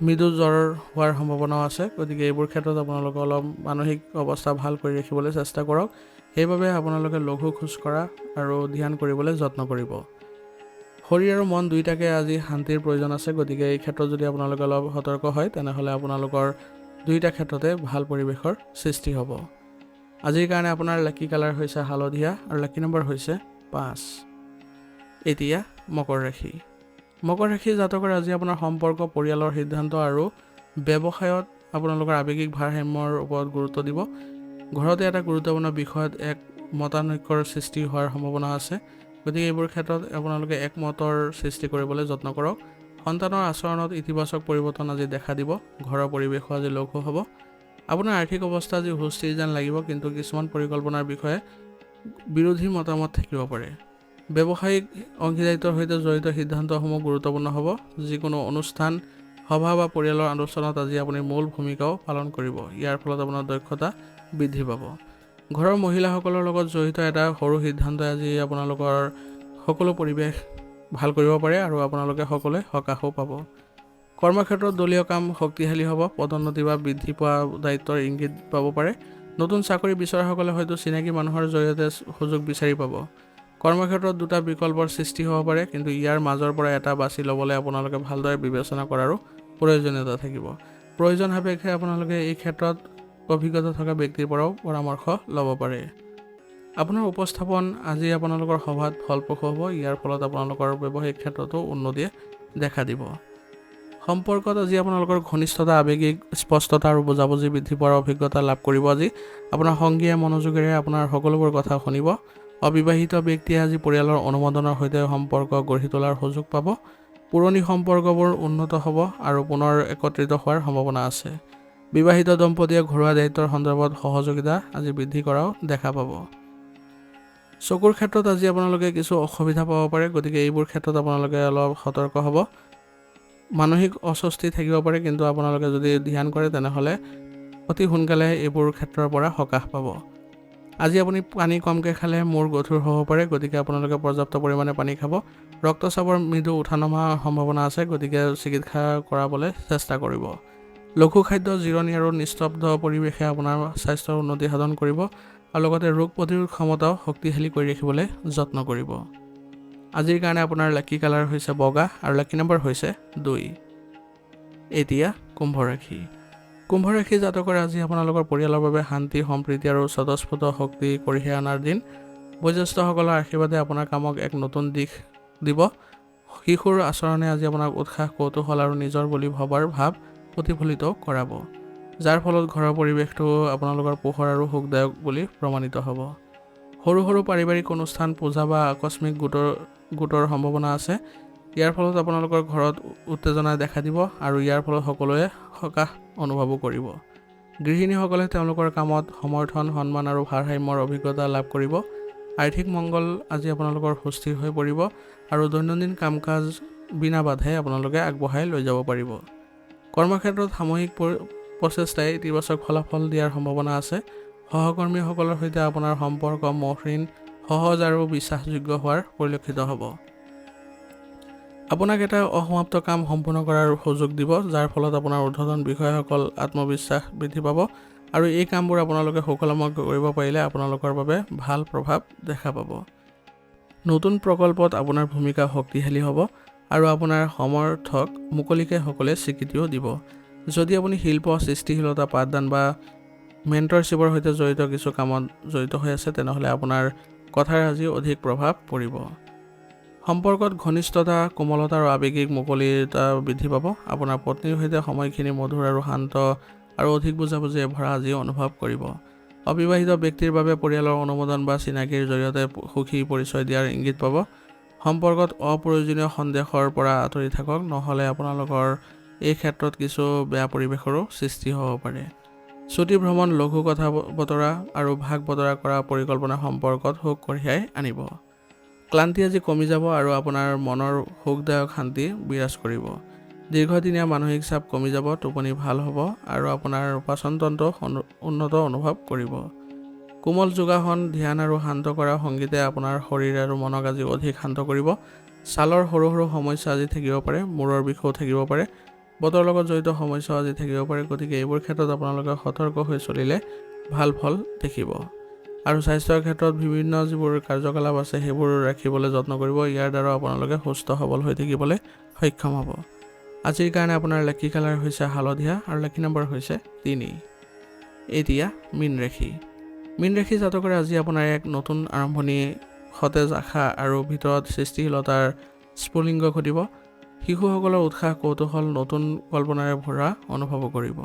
মৃদু জ্বৰ হোৱাৰ সম্ভাৱনাও আছে। গতিকে এইবোৰ ক্ষেত্ৰত আপোনালোকে অলপ মানসিক অৱস্থা ভাল কৰি ৰাখিবলৈ চেষ্টা কৰক। সেইবাবে আপোনালোকে লঘু খোজ কঢ়া আৰু ধ্যান কৰিবলৈ যত্ন কৰিব। শৰীৰ আৰু মন দুয়োটাকে আজি শান্তিৰ প্ৰয়োজন আছে। গতিকে এই ক্ষেত্ৰত যদি আপোনালোকে অলপ সতৰ্ক হয়, তেনেহ'লে আপোনালোকৰ দুয়োটা ক্ষেত্ৰতে ভাল পৰিৱেশৰ সৃষ্টি হ'ব। আজিৰ কাৰণে আপোনাৰ লাকি কালাৰ হৈছে হালধীয়া আৰু লাকি নম্বৰ হৈছে 5। এতিয়া মকৰ ৰাশি। মকৰ ৰাশি জাতকৰ আজি আপোনাৰ সম্পৰ্ক, পৰিয়ালৰ সিদ্ধান্ত আৰু ব্যৱসায়ত আপোনালোকৰ আৱেগিক ভাৰসাম্যৰ ওপৰত গুৰুত্ব দিব। ঘৰতে এটা গুৰুত্বপূৰ্ণ বিষয়ত এক মতানৈক্যৰ সৃষ্টি হোৱাৰ সম্ভাৱনা আছে। গতিকে এইবোৰ ক্ষেত্ৰত আপোনালোকে একমতৰ সৃষ্টি কৰিবলৈ যত্ন কৰক। সন্তানৰ আচৰণত ইতিবাচক পৰিৱৰ্তন আজি দেখা দিব। ঘৰৰ পৰিৱেশো আজি লঘু হ'ব। আপোনাৰ আৰ্থিক অৱস্থা আজি সুস্থিৰ যেন লাগিব, কিন্তু কিছুমান পৰিকল্পনাৰ বিষয়ে বিৰোধী মতামত থাকিব পাৰে। ব্যৱসায়িক অংশীদাৰিত্বৰ সৈতে জড়িত সিদ্ধান্তসমূহ গুৰুত্বপূৰ্ণ হ'ব। যিকোনো অনুষ্ঠান, সভা বা পৰিয়ালৰ আলোচনাত আজি আপুনি মূল ভূমিকাও পালন কৰিব। ইয়াৰ ফলত আপোনাৰ দক্ষতা বৃদ্ধি পাব। ঘৰৰ মহিলাসকলৰ লগত জড়িত এটা সৰু সিদ্ধান্তই আজি আপোনালোকৰ সকলো পৰিৱেশ ভাল কৰিব পাৰে আৰু আপোনালোকে সকলোৱে সকাহো পাব। কৰ্মক্ষেত্ৰত দলীয় কাম শক্তিশালী হ'ব। পদোন্নতি বা বৃদ্ধি পোৱা দায়িত্বৰ ইংগিত পাব পাৰে। নতুন চাকৰি বিচৰাসকলে হয়তো চিনাকি মানুহৰ জৰিয়তে সুযোগ বিচাৰি পাব। কৰ্মক্ষেত্ৰত দুটা বিকল্পৰ সৃষ্টি হ'ব পাৰে, কিন্তু ইয়াৰ মাজৰ পৰা এটা বাছি ল'বলৈ আপোনালোকে ভালদৰে বিবেচনা কৰাৰো প্ৰয়োজনীয়তা থাকিব। প্ৰয়োজন সাপেক্ষে আপোনালোকে এই ক্ষেত্ৰত অভিজ্ঞতা থকা ব্যক্তিৰ পৰাও পৰামৰ্শ ল'ব পাৰে। আপোনাৰ উপস্থাপন আজি আপোনালোকৰ সভাত ফলপ্ৰসূ হ'ব। ইয়াৰ ফলত আপোনালোকৰ ব্যৱসায়িক ক্ষেত্ৰতো উন্নতিয়ে দেখা দিব। সম্পৰ্কত আজি আপোনালোকৰ ঘনিষ্ঠতা, আৱেগিক স্পষ্টতা আৰু বুজাবুজি বৃদ্ধি পোৱাৰ অভিজ্ঞতা লাভ কৰিব। আজি আপোনাৰ সংগীয়ে মনোযোগেৰে আপোনাৰ সকলোবোৰ কথা শুনিব। অবিবাহিত ব্যক্তিয়ে আজি পৰিয়ালৰ অনুমোদনৰ সৈতে সম্পৰ্ক গঢ়ি তোলাৰ সুযোগ পাব। পুৰণি সম্পৰ্কবোৰ উন্নত হ'ব আৰু পুনৰ একত্ৰিত হোৱাৰ সম্ভাৱনা আছে। বিবাহিত দম্পতীয়ে ঘৰুৱা দায়িত্বৰ সন্দৰ্ভত সহযোগিতা আজি বৃদ্ধি কৰাও দেখা পাব। চকুৰ ক্ষেত্ৰত আজি আপোনালোকে কিছু অসুবিধা পাব পাৰে। গতিকে এইবোৰ ক্ষেত্ৰত আপোনালোকে অলপ সতৰ্ক হ'ব। মানসিক অস্বস্তি থাকিব পাৰে, কিন্তু আপোনালোকে যদি ধ্যান কৰে তেনেহ'লে অতি সোনকালে এইবোৰ ক্ষেত্ৰৰ পৰা সকাহ পাব। আজি আপুনি পানী কমকৈ খালে মূৰ গধুৰ হ'ব পাৰে। গতিকে আপোনালোকে পৰ্যাপ্ত পৰিমাণে পানী খাব। ৰক্তচাপৰ মৃদু উঠা নমা সম্ভাৱনা আছে। গতিকে চিকিৎসা কৰাবলৈ চেষ্টা কৰিব। লঘু খাদ্য, জিৰণি আৰু নিস্তব্ধ পৰিৱেশে আপোনাৰ স্বাস্থ্যৰ উন্নতি সাধন কৰিব আৰু লগতে ৰোগ প্ৰতিৰোধ ক্ষমতাও শক্তিশালী কৰি ৰাখিবলৈ যত্ন কৰিব। আজিৰ কাৰণে আপোনাৰ লাকি কালাৰ হৈছে বগা আৰু লাকি নম্বৰ হৈছে 2। এতিয়া কুম্ভ ৰাশি। কুম্ভ ৰাশি জাতকৰ আজি আপোনালোকৰ পৰিয়ালৰ বাবে শান্তি, সম্প্ৰীতি আৰু স্বতঃস্ফূৰ্ত শক্তি কঢ়িয়াই অনাৰ দিন। বয়োজ্যেষ্ঠসকলৰ আশীৰ্বাদে আপোনাৰ কামক এক নতুন দিশ দিব। শিশুৰ আচৰণে আজি আপোনাক উৎসাহ, কৌতূহল আৰু নিজৰ বুলি ভবাৰ ভাৱ প্ৰতিফলিত কৰাব, যাৰ ফলত ঘৰৰ পৰিৱেশটো আপোনালোকৰ পোহৰ আৰু সুখদায়ক বুলি প্ৰমাণিত হ'ব। সৰু সৰু পাৰিবাৰিক অনুষ্ঠান, পূজা বা আকস্মিক গোটৰ সম্ভাৱনা আছে। ইয়াৰ ফলত আপোনালোকৰ ঘৰত উত্তেজনা দেখা দিব আৰু ইয়াৰ ফলত সকলোৱে সকাহ অনুভৱো কৰিব। গৃহিণীসকলে তেওঁলোকৰ কামত সমৰ্থন, সন্মান আৰু ভাৰসাম্যৰ অভিজ্ঞতা লাভ কৰিব। আৰ্থিক মংগল আজি আপোনালোকৰ সুস্থিৰ হৈ পৰিব আৰু দৈনন্দিন কাম কাজ বিনা বাধাই আপোনালোকে আগবঢ়াই লৈ যাব পাৰিব। কৰ্মক্ষেত্ৰত সামূহিক প্ৰচেষ্টাই ইতিবাচক ফলাফল দিয়াৰ সম্ভাৱনা আছে। সহকৰ্মীসকলৰ সৈতে আপোনাৰ সম্পৰ্ক মসৃণ, সহজ আৰু বিশ্বাসযোগ্য হোৱাৰ পৰিলক্ষিত হ'ব। আপোনাক এটা অসমাপ্ত কাম সম্পূৰ্ণ কৰাৰ সুযোগ দিব, যাৰ ফলত আপোনাৰ ঊৰ্ধ্বতন বিষয়াসকল আত্মবিশ্বাস বৃদ্ধি পাব আৰু এই কামবোৰ আপোনালোকে সুকলমে কৰিব পাৰিলে আপোনালোকৰ বাবে ভাল প্ৰভাৱ দেখা পাব। নতুন প্ৰকল্পত আপোনাৰ ভূমিকা শক্তিশালী হ'ব আৰু আপোনাৰ সমৰ্থক মুকলিকে সকলে স্বীকৃতিও দিব। যদি আপুনি শিল্প, সৃষ্টিশীলতা, পাঠদান বা মেণ্টৰশ্বিপৰ সৈতে জড়িত কিছু কামত জড়িত হৈ আছে, তেনেহ'লে আপোনাৰ কথাৰ আজি অধিক প্ৰভাৱ পৰিব। সম্পৰ্কত ঘনিষ্ঠতা, কোমলতা আৰু আৱেগিক মুকলিতা বৃদ্ধি পাব। আপোনাৰ পত্নীৰ সৈতে সময়খিনি মধুৰ আৰু শান্ত আৰু অধিক বুজাবুজিৰে ভৰা আজি অনুভৱ কৰিব। অবিবাহিত ব্যক্তিৰ বাবে পৰিয়ালৰ অনুমোদন বা চিনাকিৰ জৰিয়তে সুখী পৰিচয় দিয়াৰ ইংগিত পাব। সম্পৰ্কত অপ্ৰয়োজনীয় সন্দেহৰ পৰা আঁতৰি থাকক, নহ'লে আপোনালোকৰ এই ক্ষেত্ৰত কিছু বেয়া পৰিৱেশৰো সৃষ্টি হ'ব পাৰে। ছুটি ভ্ৰমণ, লঘু কথা বতৰা আৰু ভাগ বতৰা কৰা পৰিকল্পনা সম্পৰ্কত সুখ কঢ়িয়াই আনিব। ক্লান্তি আজি কমি যাব আৰু আপোনাৰ মনৰ সুখদায়ক শান্তি বিৰাজ কৰিব। দীৰ্ঘদিনীয়া মানসিক চাপ কমি যাব, টোপনি ভাল হ'ব আৰু আপোনাৰ পাচনতন্ত্ৰ উন্নত অনুভৱ কৰিব। কোমল যোগাসন, ধ্যান আৰু শান্ত কৰা সংগীতে আপোনাৰ শৰীৰ আৰু মনক আজি অধিক শান্ত কৰিব। ছালৰ সৰু সৰু সমস্যা আজি থাকিব পাৰে, মূৰৰ বিষও থাকিব পাৰে, বতৰৰ লগত জড়িত সমস্যাও আজি থাকিব পাৰে। গতিকে এইবোৰ ক্ষেত্ৰত আপোনালোকে সতৰ্ক হৈ চলিলে ভাল ফল দেখিব। আৰু স্বাস্থ্যৰ ক্ষেত্ৰত বিভিন্ন যিবোৰ কাৰ্যকলাপ আছে সেইবোৰ ৰাখিবলৈ যত্ন কৰিব। ইয়াৰ দ্বাৰা আপোনালোকে সুস্থ সবল হৈ থাকিবলৈ সক্ষম হ'ব। আজিৰ কাৰণে আপোনাৰ লাকি কালাৰ হৈছে হালধীয়া আৰু লাকি নম্বৰ হৈছে 3। এতিয়া মীন ৰাশি। মীন ৰাশি জাতকৰে আজি আপোনাৰ এক নতুন আৰম্ভণি, সতেজ আশা আৰু ভিতৰত সৃষ্টিশীলতাৰ স্ফুলিংগ ঘটিব। শিশুসকলৰ উৎসাহ, কৌতূহল, নতুন কল্পনাৰে ভৰা অনুভৱ কৰিব।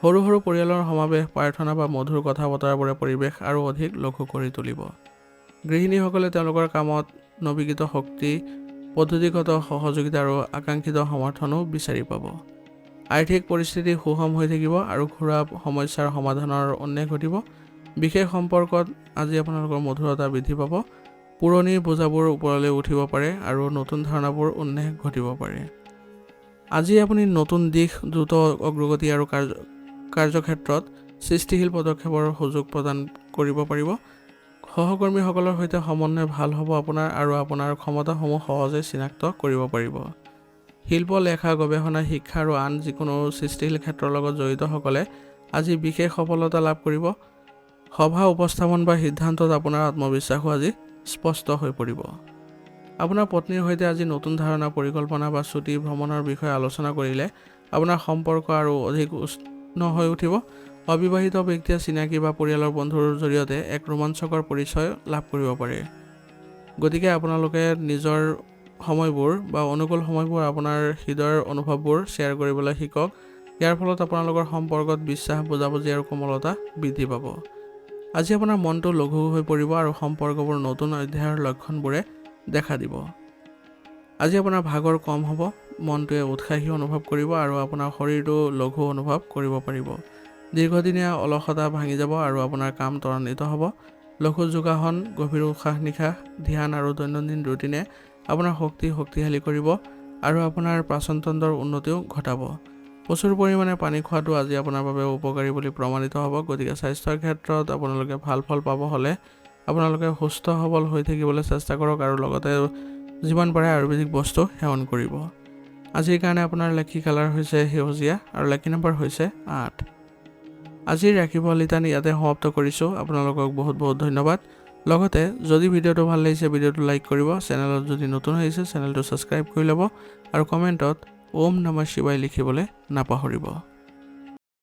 সৰু সৰু পৰিয়ালৰ সমাৱেশ, প্ৰাৰ্থনা বা মধুৰ কথা বতৰাবোৰে পৰিৱেশ আৰু অধিক লঘু কৰি তুলিব। গৃহিণীসকলে তেওঁলোকৰ কামত নৱীকৃত শক্তি, পদ্ধতিগত সহযোগিতা আৰু আকাংক্ষিত সমৰ্থনো বিচাৰি পাব। আৰ্থিক পৰিস্থিতি সুষম হৈ থাকিব আৰু ঘৰুৱা সমস্যাৰ সমাধানৰ উন্মেষ ঘটিব। বিশেষ সম্পৰ্কত আজি আপোনালোকৰ মধুৰতা বৃদ্ধি পাব। পুৰণি বোজাবোৰ ওপৰলৈ উঠিব পাৰে আৰু নতুন ধাৰণাবোৰ উন্মেষ ঘটিব পাৰে। আজি আপুনি নতুন দিশ, দ্ৰুত অগ্ৰগতি আৰু কাৰ্যক্ষেত্ৰত সৃষ্টিশীল পদক্ষেপৰ সুযোগ প্ৰদান কৰিব পাৰিব। সহকৰ্মীসকলৰ সৈতে সমন্বয় ভাল হ'ব আপোনাৰ আৰু আপোনাৰ ক্ষমতাসমূহ সহজে চিনাক্ত কৰিব পাৰিব। শিল্প, লেখা, গৱেষণা, শিক্ষা আৰু আন যিকোনো সৃষ্টিশীল ক্ষেত্ৰৰ লগত জড়িতসকলে আজি বিশেষ সফলতা লাভ কৰিব। সভা, উপস্থাপন বা সিদ্ধান্তত আপোনাৰ আত্মবিশ্বাসো আজি স্পষ্ট হৈ পৰিব। আপোনাৰ পত্নীৰ সৈতে আজি নতুন ধাৰণা, পৰিকল্পনা বা ছুটি ভ্ৰমণৰ বিষয়ে আলোচনা কৰিলে আপোনাৰ সম্পৰ্ক আৰু অধিক উষ্ণ হৈ উঠিব। অবিবাহিত ব্যক্তিয়ে চিনাকি বা পৰিয়ালৰ বন্ধুৰ জৰিয়তে এক ৰোমাঞ্চকৰ পৰিচয় লাভ কৰিব পাৰে। গতিকে আপোনালোকে নিজৰ সময়বোৰ বা অনুকূল সময়বোৰ আপোনাৰ হৃদয়ৰ অনুভৱবোৰ শ্বেয়াৰ কৰিবলৈ শিকক। ইয়াৰ ফলত আপোনালোকৰ সম্পৰ্কত বিশ্বাস, বুজাবুজি আৰু কোমলতা বৃদ্ধি পাব। আজি আপোনাৰ মনটো লঘু হৈ পৰিব আৰু সম্পৰ্কবোৰ নতুন অধ্যায়ৰ লক্ষণবোৰে দেখা দিব। আজি আপোনাৰ ভাগৰ কম হ'ব, মনটোৱে উৎসাহী অনুভৱ কৰিব আৰু আপোনাৰ শৰীৰটো লঘু অনুভৱ কৰিব পাৰিব। দীৰ্ঘদিনীয়া অলসতা ভাঙি যাব আৰু আপোনাৰ কাম ত্বৰান্বিত হ'ব। লঘু যোগাসন, গভীৰ উশাহ-নিশাহ, ধ্যান আৰু দৈনন্দিন ৰুটিনে আপোনাৰ শক্তিশালী কৰিব আৰু আপোনাৰ পাচনতন্ত্ৰৰ উন্নতিও ঘটাব। প্ৰচুৰ পৰিমাণে পানী খোৱাটো আজি আপোনাৰ বাবে উপকাৰী বুলি প্ৰমাণিত হ'ব। গতিকে স্বাস্থ্যৰ ক্ষেত্ৰত আপোনালোকে ভাল ফল পাব হ'লে আপোনালোকে সুস্থ সবল হৈ থাকিবলৈ চেষ্টা কৰক আৰু লগতে যিমান পাৰে আয়ুৰ্বেদিক বস্তু সেৱন কৰিব। আজিৰ কাৰণে আপোনাৰ লাকি কালাৰ হৈছে সেউজীয়া আৰু লাকি নম্বৰ হৈছে 8। আজিৰ ৰাশিফল লিটানি ইয়াতে সমাপ্ত কৰিছোঁ। আপোনালোকক বহুত বহুত ধন্যবাদ। লগতে যদি ভিডিঅ'টো ভাল লাগিছে ভিডিঅ'টো লাইক কৰিব, চেনেলত যদি নতুন আহিছে চেনেলটো ছাবস্ক্ৰাইব কৰি ল'ব আৰু কমেণ্টত ওম নমঃ শিৱায় লিখিবলৈ নাপাহৰিব।